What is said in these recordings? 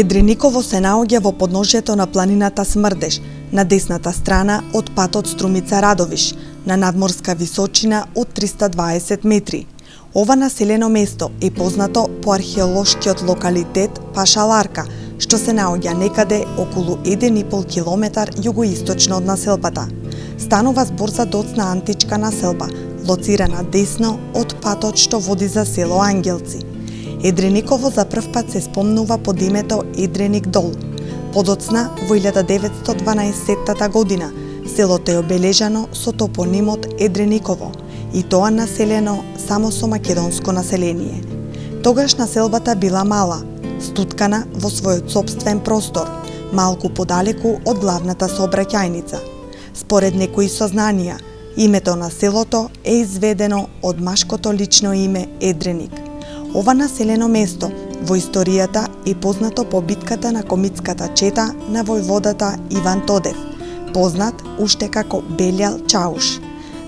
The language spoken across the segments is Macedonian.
Едрениково се наоѓа во подножјето на планината Смрдеш, на десната страна од патот Струмица Радовиш, на надморска височина од 320 метри. Ова населено место е познато по археолошкиот локалитет Пашаларка, што се наоѓа некаде околу 1,5 километар југоисточно од населбата. Станува збор за доцна античка населба, лоцирана десно од патот што води за село Ангелци. Едрениково за прв пат се спомнува под името Едреник дол. Подоцна, во 1912 година, селото е обележано со топонимот Едрениково, и тоа населено само со македонско население. Тогаш населбата била мала, стуткана во својот сопствен простор, малку подалеку од главната сообраќајница. Според некои сознанија, името на селото е изведено од машкото лично име Едреник. Ова населено место во историјата е познато по битката на комитската чета на војводата Иван Тодев, познат уште како Белјал Чауш.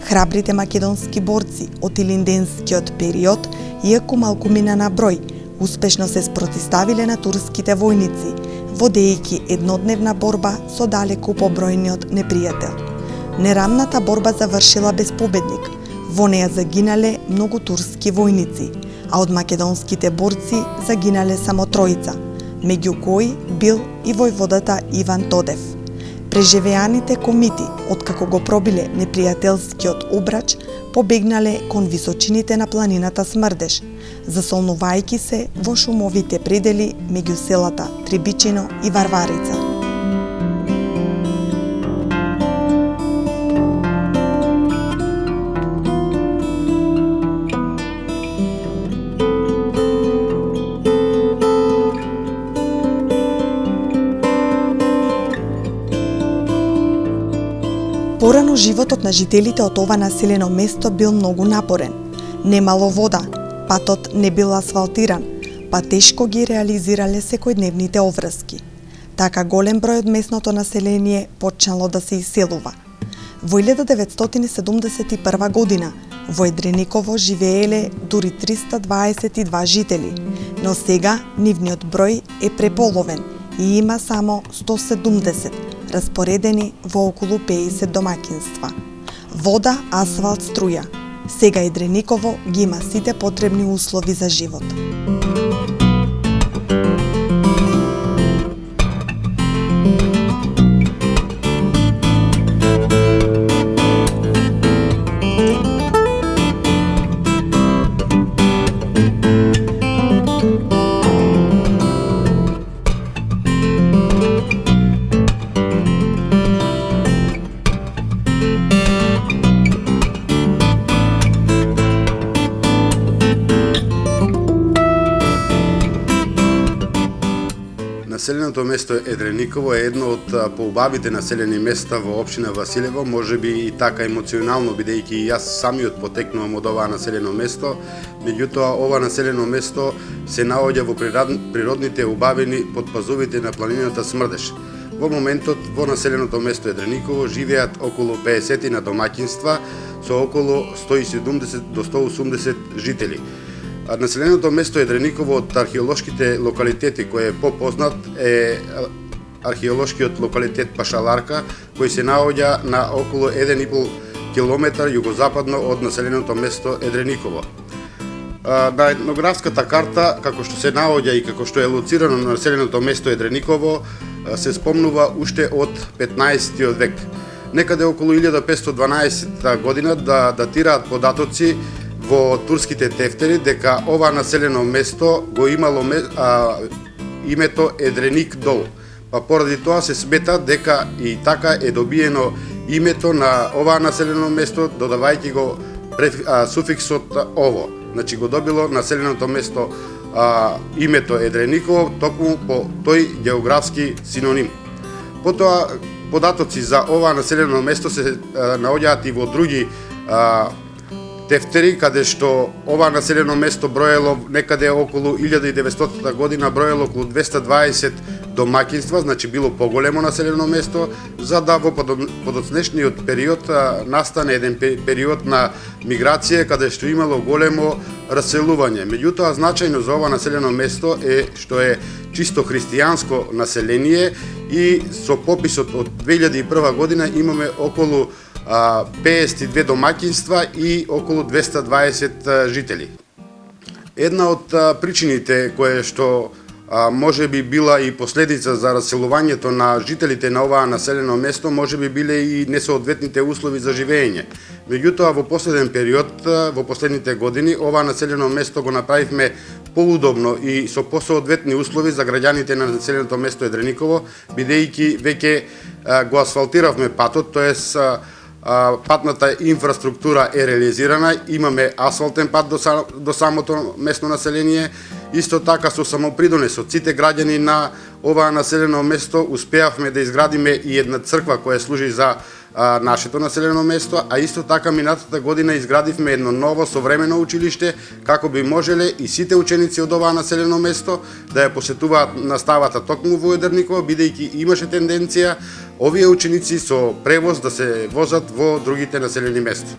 Храбрите македонски борци од илинденскиот период, иако малкумина на број, успешно се спротиставиле на турските војници, водејќи еднодневна борба со далеку побројниот непријател. Нерамната борба завршила без победник. Во неја загинале многу турски војници, а од македонските борци загинале само тројца, меѓу кои бил и војводата Иван Тодев. Преживеаните комити, откако го пробиле непријателскиот обрач, побегнале кон височините на планината Смрдеш, засолнувајќи се во шумовите предели меѓу селата Трибичино и Варварица. Порано животот на жителите од ова населено место бил многу напорен. Немало вода, патот не бил асфалтиран, па тешко ги реализирале секојдневните обврски. Така голем број од местното население почнало да се иселува. Во 1971 година во Едрениково живееле дури 322 жители, но сега нивниот број е преполовен и има само 170, распоредени во околу 50 домаќинства. Вода, асфалт, струја. Сега Едрениково ги има сите потребни услови за живот. Населеното место Едрениково е едно од поубавите населени места во општина Василево, можеби и така емоционално, бидејќи и јас самиот потекнувам од оваа населено место. Меѓутоа, ова населено место се наоѓа во природните убавини под пазувите на планината Смрдеш. Во моментот во населеното место Едрениково живеат околу 50 на домаќинства со околу 170 до 180 жители. Населеното место Едрениково од археолошките локалитети кој е попознат е археолошкиот локалитет Пашаларка, кој се наоѓа на околу 1,5 километар југозападно од населеното место Едрениково. На етнографската карта, како што се наоѓа и како што е лоцирано на населеното место Едрениково, се спомнува уште од 15 век. Некаде околу 1512 година да датираат податоци во турските тефтери дека ова населено место го имало името Едреник дол. Па поради тоа се смета дека и така е добиено името на ова населено место, додавајќи го суфиксот ово. Значи го добило населеното место името Едрениково токму по тој географски синоним. Потоа податоци за ова населено место се наоѓаат и во други тефтери, каде што ова населено место броело некаде околу 1900 година, броело околу 220 домаќинства, значи било поголемо населено место, за да во подоцнешниот период настане еден период на миграција каде што имало големо раселување. Меѓутоа, значајно за ова населено место е што е чисто христијанско население и со пописот од 2001 година имаме околу 52 домаќинства и околу 220 жители. Една од причините кое што може би била и последица за раселувањето на жителите на оваа населено место, може би биле и несоодветните услови за живење. Меѓутоа, во последен период, во последните години, оваа населено место го направивме поудобно и со посоодветни услови за граѓаните на населеното место Едрениково, бидејќи веќе го асфалтиравме патот, тоест патната инфраструктура е реализирана, имаме асфалтен пат до самото местно население. Исто така со самопридонес од сите граѓани на оваа населено место успеавме да изградиме и една црква која служи за нашето населено место, а исто така минатата година изградивме едно ново современо училиште како би можеле и сите ученици од оваа населено место да ја посетуваат наставата токму во Едрниково, бидејќи имаше тенденција овие ученици со превоз да се возат во другите населени места.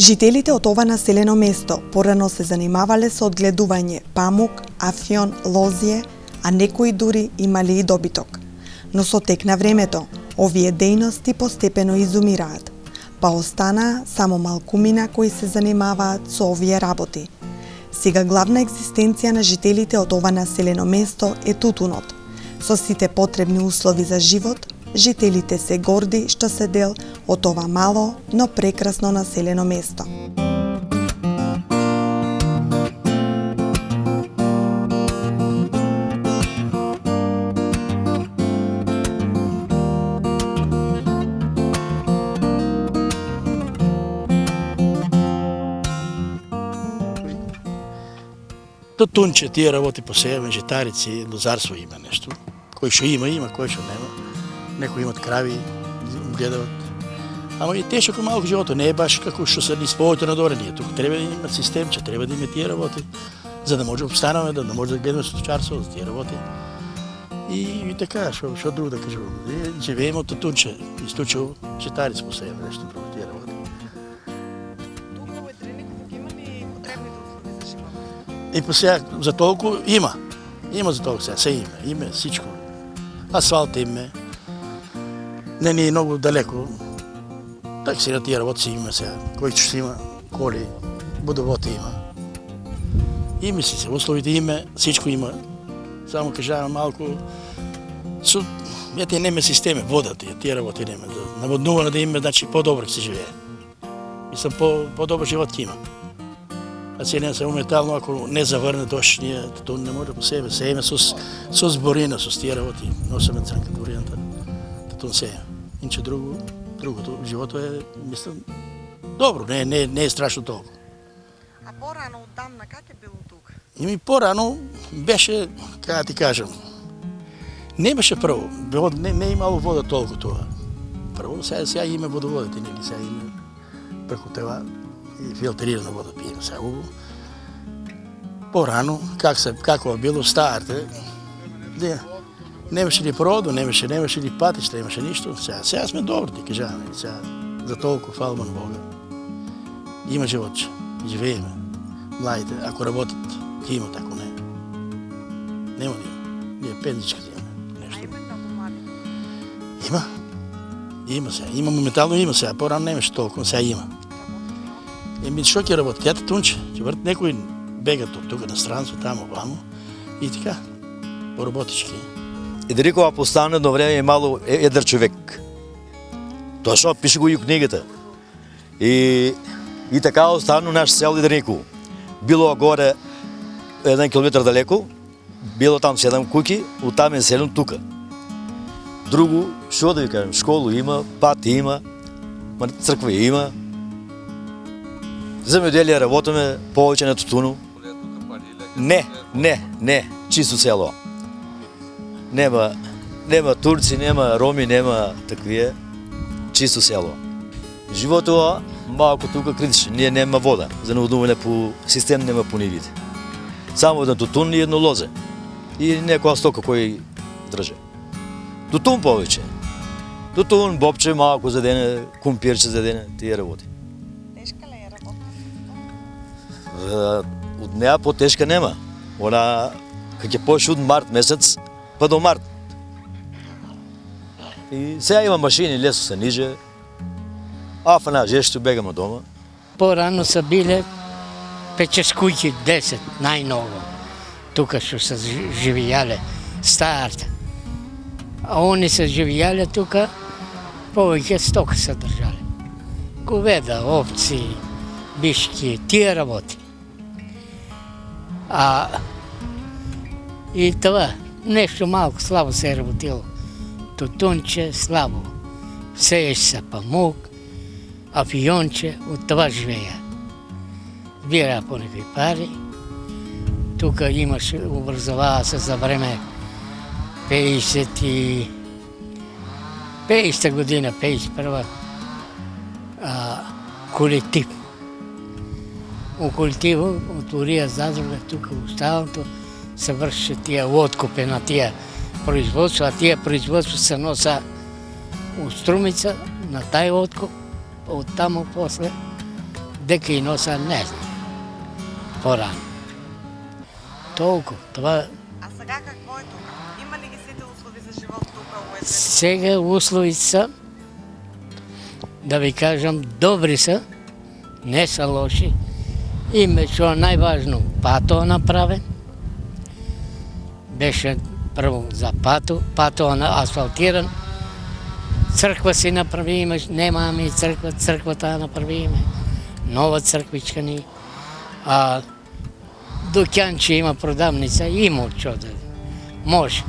Жителите од ова населено место порано се занимавале со одгледување памук, афион, лозје, а некои дури имали и добиток. Но со тек на времето, овие дејности постепено изумираат, па останаа само малкумина кои се занимаваат со овие работи. Сега главна екзистенција на жителите од ова населено место е тутунот. Со сите потребни услови за живот, жителите се горди што се дел од ова мало, но прекрасно населено место. Тутунче, тие работи по себе, житарици, лозарство има нешто. Кој што има, кој што нема. Некои имат крави, гледават. Ама и тешок и малко живото, не е баш како што се низ повеќе надорени. Тук треба да имат системче, треба да има тие работи, за да може да обстанаме, да може да гледаме сточарство за тие работи. И така, што друго да кажувам. Живееме од тутунче, исклучиво житарици по себе, нешто друго тие работи. Тук во Едрениково има ли потребните услови за живот? И по сега за толку има. Има за толку сега, се има. Има всичко. Асфалт има. Не ни е многу далеко. Так си на тие работи си има сега. Кој што има коли, водовод има. Има си се, условите има, всичко има. Само кажавам малку, ете нема системе, водата, тие работи нема. Наводнувано да има, значи по-добро ќе се живее. Мислам, по-добро живот ќе има. А се не се моментално, ако не заврне дошт, ние тоа не може по себе. Се име со зборина, со тие работи. Носиме црнка горијанта, тоа се е. Инче другото, живото е, мислам, добро, не е страшно толку. А порано одамна как е било тука? И порано беше, како ти кажам, не беше прво, не е имало вода толку тоа. Прво, сега има водоводите, нели сега има преку това и филтрирана вода пиеме сега убаво. Порано, како било старте, немаше ли проводу, немаше ли патишта, немаше ништо. Сега сме добри, ти кажаме. Сега за толку фалма на Бога. Има животче, живееме. Младите, ако работят, ќе имат, ако не. Нема да има. Ние пензичка да имаме. Нешто. А има много млади? Има. Има сега. Има моментално има сега. Порано немаше толку, но сега има. Што ќе работи? Ќе тунче. Ќе врт некои бегат од тука на странство, тамо, вамо. И така. Поработички. Едрникова постана едно време е мало едър човек. Тоа што пише го и у книгата. И така остана наш сел Едрниково. Било горе 1 километар далеко, било там 7 куки, оттам е селен тука. Друго, што да ви кажем, школу има, пат има, црква има. Земеделие работиме, повеќе на тутуно. Не. Не, чисто село. Нема турци, нема роми, нема таквие. Чисто село. Животот малку тука критичен. Ние нема вода за наводнување по систем, нема по нивите. Само еден тутун и едно лозе. И некоја стока кој држе. Тутун повеќе. Тутун, бобче, малко за дене, кумпирче за дене, тие работи. Тешка ли е работа? Од неа потешка нема. Она, кога ќе почне од март месец, па до март. И сега има машини, лесно се ниже. Афана, жешто бегаме дома. По-рано са биле 5-6 кујки, 10 најмногу. Тука што се живеале, старите. А они се живеале тука, повеќе стока се држале. Говеда, овци, бишки, тие работи. И това, нешто малко слабо се работило. Тутунче, слабо. Сееш се памук, афионче, од това живеја. Бира по некои пари. Тука имаш, образовава се за време 50 година, 51 колектив. У колективу отворија задруга тука во Ставното, се врши тие откупи на тие производство, а тие производство се носа у Струмица на тај откуп, од таму после, дека и носа не знам, порано. Толку, това... А сега какво е тука? Има ли ги сите услови за живот тука у Едрениково? Сега услови са, да ви кажам, добри са, не са лоши. Име што најважно, пато направен. Беше прво за пато асфалтиран. Црква си направиме, немаме и црква, црквата направиме. Нова црквичка ни. Дукјанче има продавница, има што да може.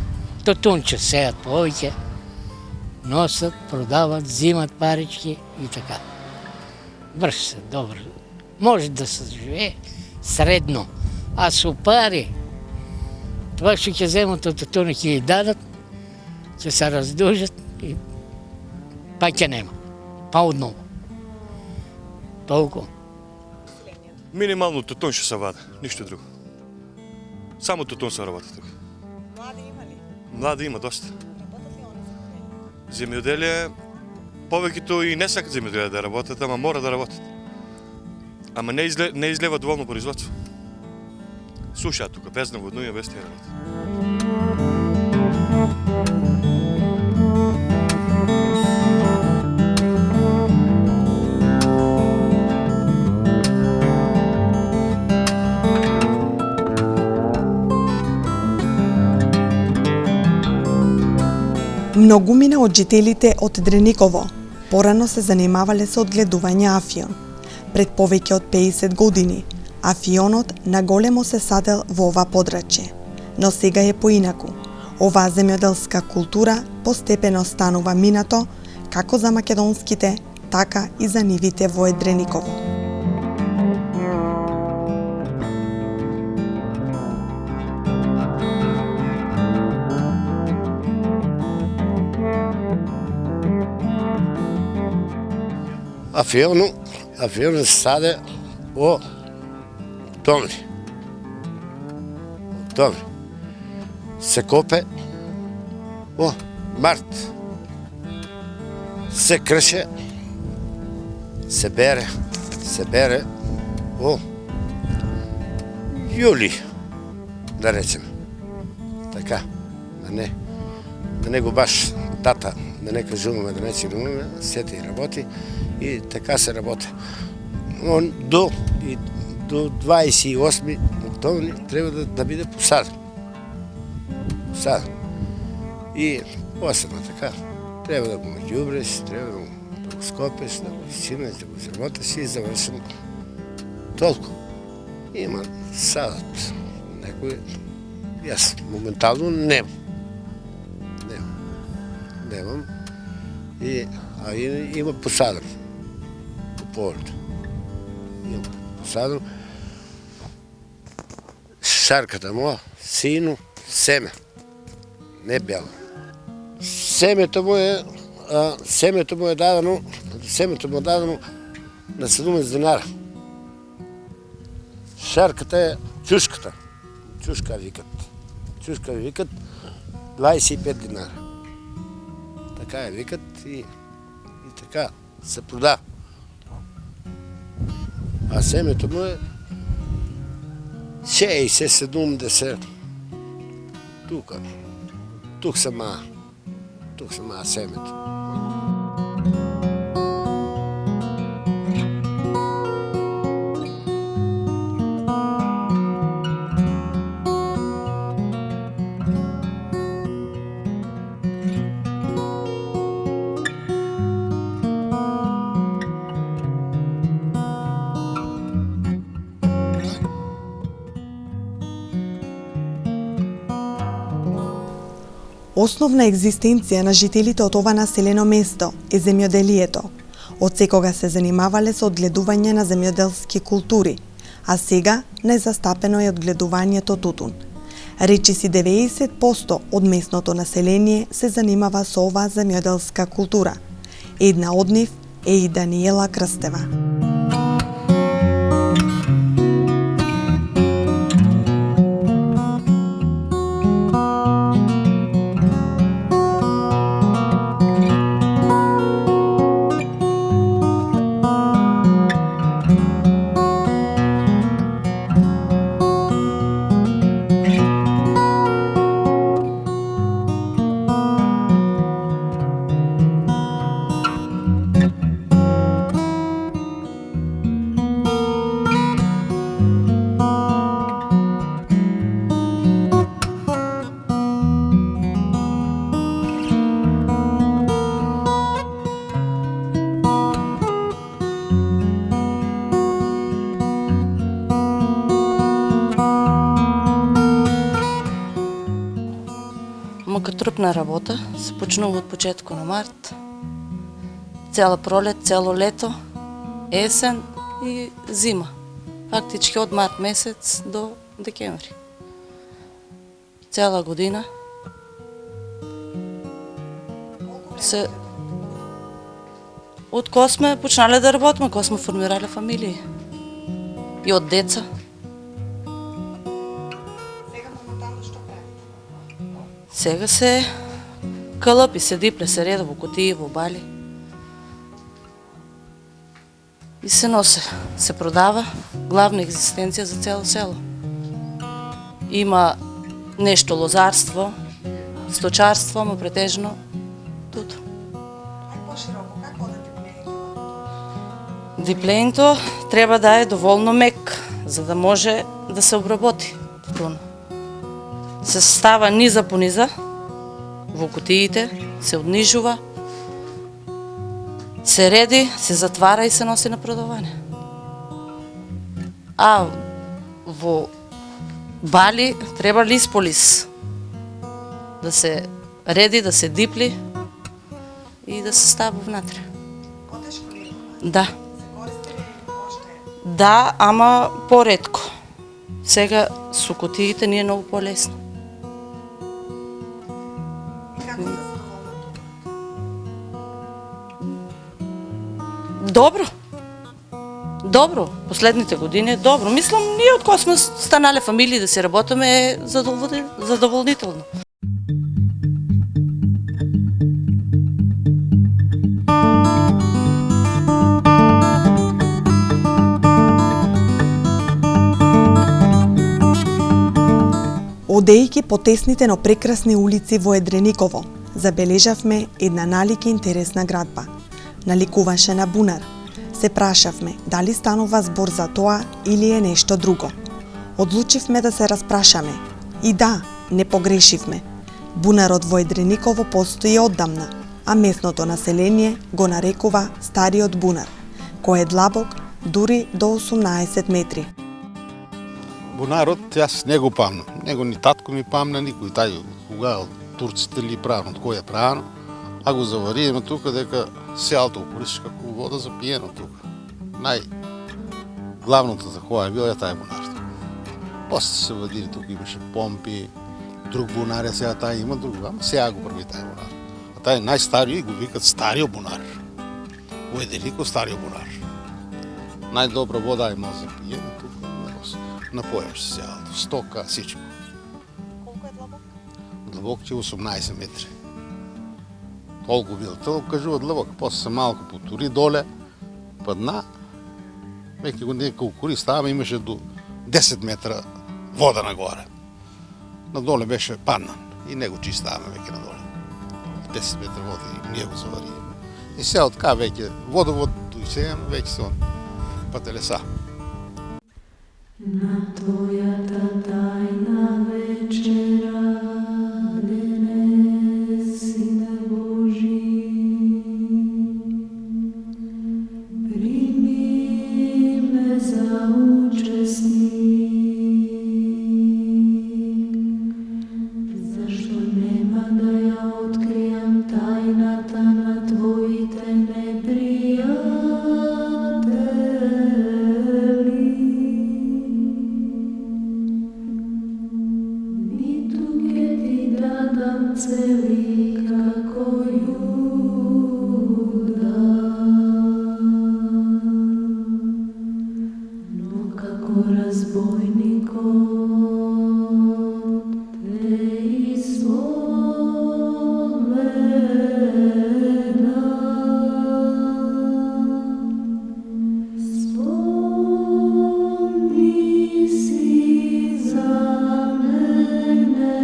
Тутунче сеат повеќе, носат, продават, зимат парички и така. Врши се добро. Може да се живее средно, а со пари, това што ќе земат од тутуна ќе ги дадат, ќе се раздужат и па ќе нема. Па одново. Толку. Минимално тутун ще се вади, нищо друго. Само тутун се работи тук. Млади има ли? Млади има доста. Работят ли они за Земјоделие, повеќето и не сакат земјоделие да работят, ама мора да работят. Ама не излева доволно производство. Слушаат тука, без наводнување, без тие работи. Многумина од жителите од Дрениково порано се занимавале со одгледување афион. Пред повеќе од 50 години, афионот наголемо се садел во ова подрачје. Но сега е поинаку. Оваа земјоделска култура постепено станува минато, како за македонските, така и за нивите во Едрениково. Афиону се саде во октомври. Се копе во март. Се крше, се бере во јули, да речем. Така, да не го баш тата, да не кажуваме, да не цигнуваме, сете и работи. И така се работи. До 28 октомври треба да биде посаден. И после така, треба да го ѓубреш, треба да го скопеш, да го изчимеш, да го изработиш и завршено. Толку. Има садат. Некој, јас моментално немам. А има посаден. По полето. Има посаден. шарката му, сину, семе. Не бяло. Семето му е дадено на 17 динара. Шарката е чушката. Чушка викат 25 динара. Така е викат и така се продава. А семето му е 60-70. Тук сама семето. Основна екзистенција на жителите од ова населено место е земјоделието. Од секога се занимавале со одгледување на земјоделски култури, а сега најзастапено е одгледувањето тутун. Речиси 90% од местното население се занимава со оваа земјоделска култура. Една од нив е и Даниела Крстева. Мојка трупна работа се почнува од почетку на март. Цела пролет, цело лето, есен и зима. Фактички од март месец до декември. Цела година се од кога сме почнале да работиме, кога сме формирале фамилии. И од деца. Сега се калъпи, се дипле, се реда во кутии, во бали. И се носе, се продава, главна екзистенција за цело село. Има нешто лозарство, сточарство, но претежно туто. Диплењето треба да е доволно мек, за да може да се обработи тутун. Се става низа по низа, во кутиите, се однижува, се реди, се затвара и се носи на продавање. А во бали треба лист по лист да се реди, да се дипли и да се става внатре. Да. Да, ама поретко. Сега со кутиите ни е многу полесно. Добро. Добро. Последните години е добро. Мислам, ние од кога сме станале фамилии да се работиме е задоволнително. Одејќи по тесните, но прекрасни улици во Едрениково, забележавме една налики интересна градба. Наликуваше на бунар. Се прашавме дали станува збор за тоа или е нешто друго. Одлучивме да се распрашаме. И да, не погрешивме. Бунарот во Едрениково постои оддамна, а местното население го нарекува Стариот бунар, кој е длабок дури до 18 метри. Бунарот, јас не го памнам. Него ни татко ми памна, никој тај кога турците ли правено, од кој е правено, а го завариме тука дека селото околиш како вода за пиено тука. Главното за која е бил е тај бунар. После се вадили, тук имаше помпи, друг бунар, сега тая има друг, ама сега го прави тая бунар. А тая е най-стария и го викат стария бунар. У Еденико стария бунар. Най-добра вода има за пиене тук, напояваш се цялото, стока, всичко. Колко е длабок? Длабок ти 18 метри. Толкова бил, толкова кажува длабок, после се малко потори доле, падна, веки го няколко кори става, имаше до 10 метра вода нагоре. Надоле беше паднан и него чиставаме веки надоле. 10 метра вода и ние го завари. И сега така веки водовод дойсеем, веки се он пътелеса. На твоята тайна вечера, днес, Сине Божи, прими ме за участник, защо нема да я откриям тайната на твоите неприятели. Цели како Јуда, но како разбойникот те изповеда. Спомни си за мене,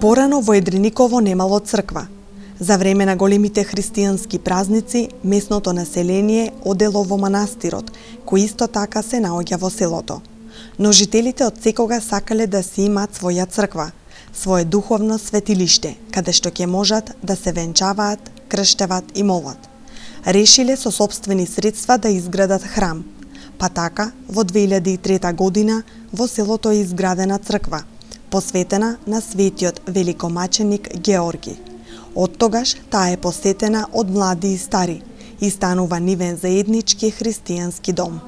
Порано во Едрениково немало црква. За време на големите христијански празници, местното население одело во манастирот, кој исто така се наоѓа во селото. Но жителите од секога сакале да си имаат своја црква, свое духовно светилиште, каде што ќе можат да се венчаваат, крштеват и молат. Решиле со сопствени средства да изградат храм. Па така, во 2003 година, во селото е изградена црква, посветена на светиот великомаченик Георги. Од тогаш таа е посетена од млади и стари и станува нивен заеднички христијански дом.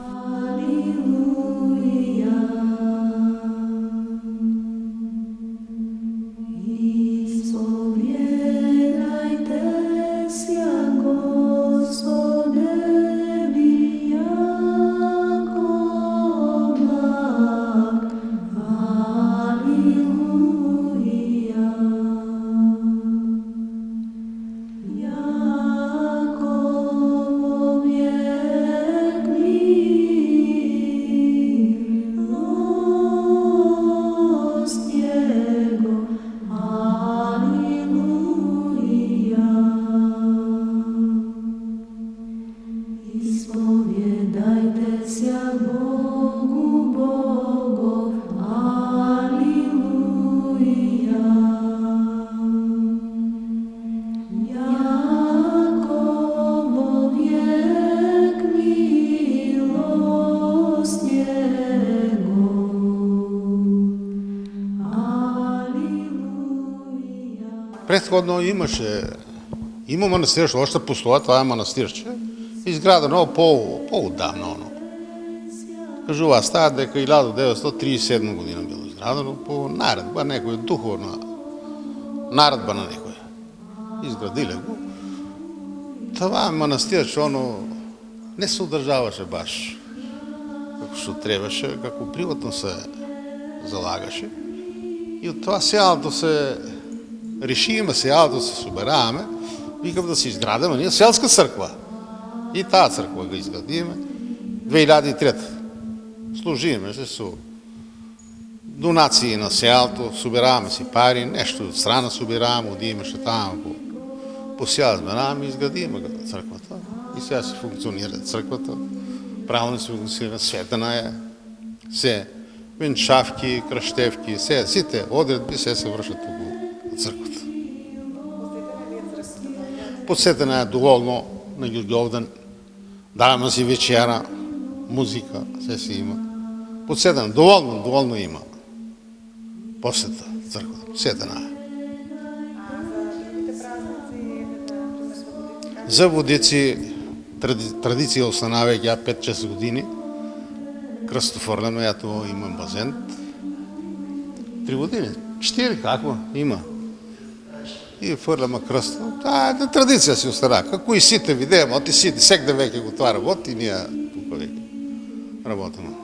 Предходно има манастир, што още постоја, това е манастирче, изградено по-отдавно. Кажува става дека 1937 година било изградено по наредба, некоја духовна наредба на некој. Изградиле го. Това манастирче, не се одржаваше баш како што требаше, како приватно се залагаше. И од това сеалото се решиме, сеалото се собераваме, викам да се изградиме ние селска црква. И таа црква го изградиме 2003. Служиме се со донации на селото, собираваме си пари, нещо од страна собираваме, одимаше таму по сел збираме и изградиме црквата. И сега се функционира црквата, правилно се функционира, светена е, се венчавки, кръщевки, сите одредби се вршат тук в црквата. Посетена е доволно на Ѓурѓовден, даваме си вечера, музика, се си има. Посетена, доволно има посета црквата, посетена е. За водици традиција останава ја 5-6 години. Крстофорлено, ја тоа имам базен. 3 години, 4 какво има. И фрлама крст. Таа е традиција си остана. Како и сите видееме, оти сите, секде веќе го тоа работи, ние тука веќе работиме.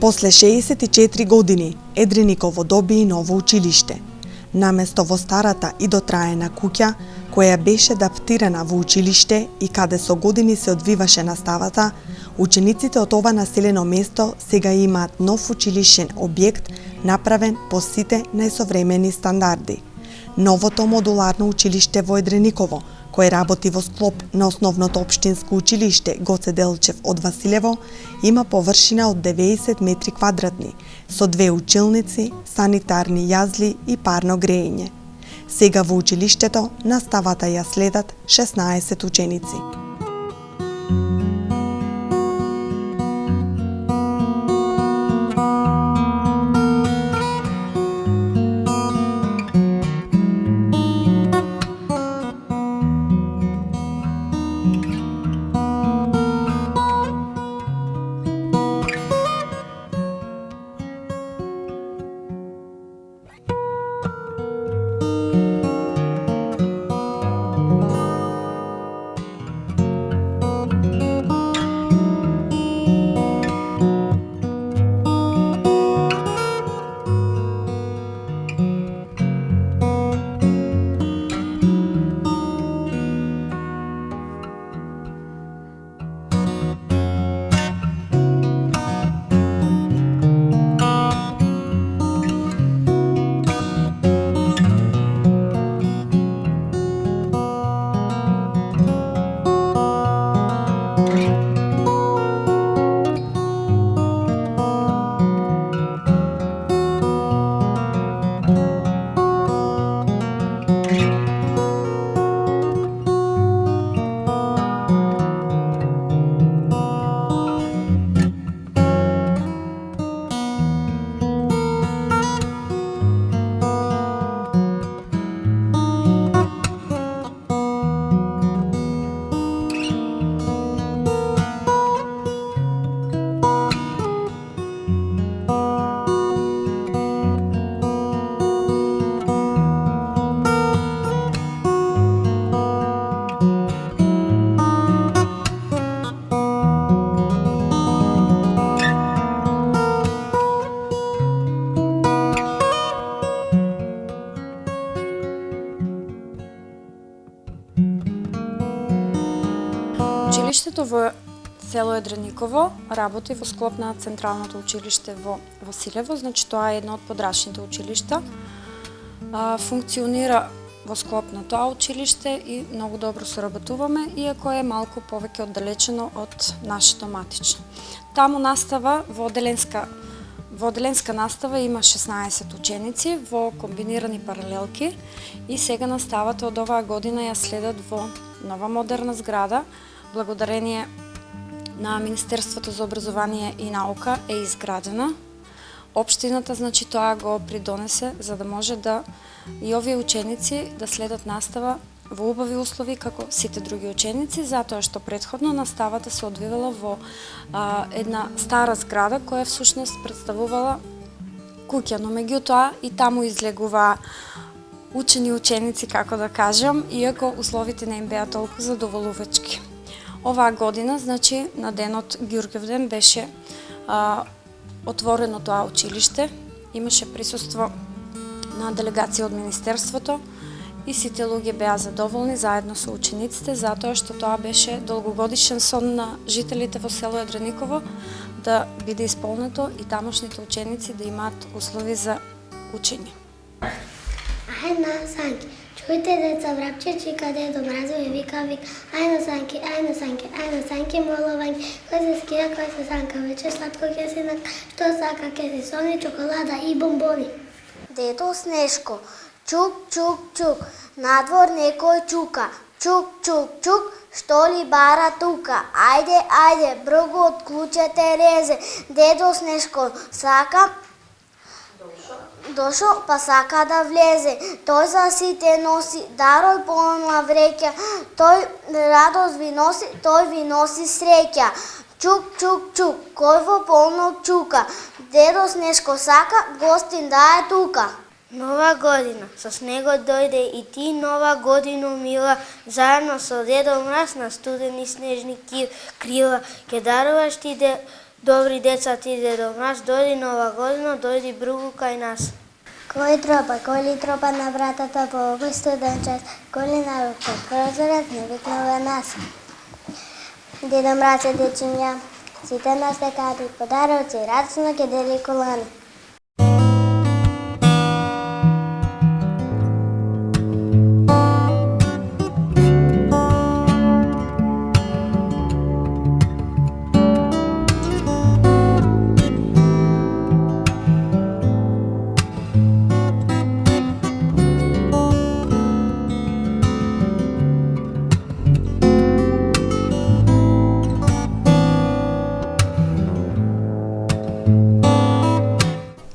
После 64 години, Едрениково доби ново училиште. Наместо во старата и дотраена куќа, која беше адаптирана во училиште и каде со години се одвиваше наставата, учениците од ова населено место сега имаат нов училишен објект направен по сите најсовремени стандарди. Новото модуларно училиште во Едрениково, кој работи во склоп на основното општинско училиште Гоце Делчев од Василево, има површина од 90 метри квадратни, со 2 училници, санитарни јазли и парно грејење. Сега во училиштето наставата ја следат 16 ученици. Училиштето во село Едрениково работи во склоп на Централното училиште во Василево, значи тоа е едно од подрачните училишта. Функционира во склоп на тоа училиште и многу добро соработуваме, иако е малку повеќе оддалечено од нашето матично. Таму настава во одделенска настава има 16 ученици во комбинирани паралелки и сега наставата од оваа година ја следат во нова модерна зграда, благодарение на Министерството за образование и наука е изградена. Општината, значи, тоа го придонесе за да може да и овие ученици да следат настава во убави услови како сите други ученици, затоа што претходно наставата се одвивала во една стара зграда која всушност представувала куќа, но меѓутоа и таму излегува учени ученици, како да кажам, иако условите не им беа толку задоволувачки. Оваа година, значи, на денот Ѓурѓевден беше отворено тоа училиште, имаше присуство на делегација од Министерството и сите луѓе беа задоволни заедно со учениците, затоа што тоа беше долгогодишен сон на жителите во село Едрениково да биде исполнето и тамошните ученици да имаат услови за учење. Ајна Санки, чујте деца, врапче чика, дедо мразо и вика, ајна Санки, ајна Санки, ајна Санки, молованки, кој се скија, кој се санка, вече сладко ке се нак, што сака, ке се сони, чоколада и бомбони. Дедо Снешко, чук, чук, чук, надвор некој чука, чук, чук, чук, што ли бара тука, ајде, ајде, бргу од клучете резе, дедо Снешко сака, дошо, па сака да влезе, тој за сите носи, дарој полна вреќа, тој радост ви носи, тој ви носи среќа. Чук, чук, чук, кој во полно чука, дедо Снешко сака, гостин да е тука. Нова година, со снегот дојде и ти нова годину мила, заедно со дедо Мраз на студени снежни крила, ке даруваш ти добри деца ти дедо Мраз, дојди нова година, дојди бругу кај нас. Кој ли тропа на вратата по овој студен час, кој ли навука прозорец не викнува нас. Дедо Мраз е дечиња, сите нас декади подароци, радосно ке дели колани.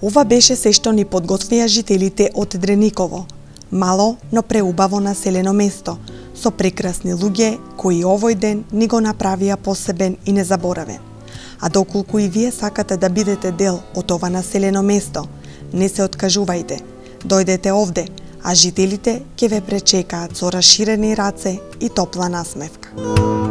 Ова беше се што ни подготвија жителите од Едрениково, мало, но преубаво населено место, со прекрасни луѓе кои овој ден ни го направија посебен и незаборавен. А доколку и вие сакате да бидете дел од ова населено место, не се откажувајте, дојдете овде, а жителите ќе ве пречекаат со расширени раце и топла насмевка.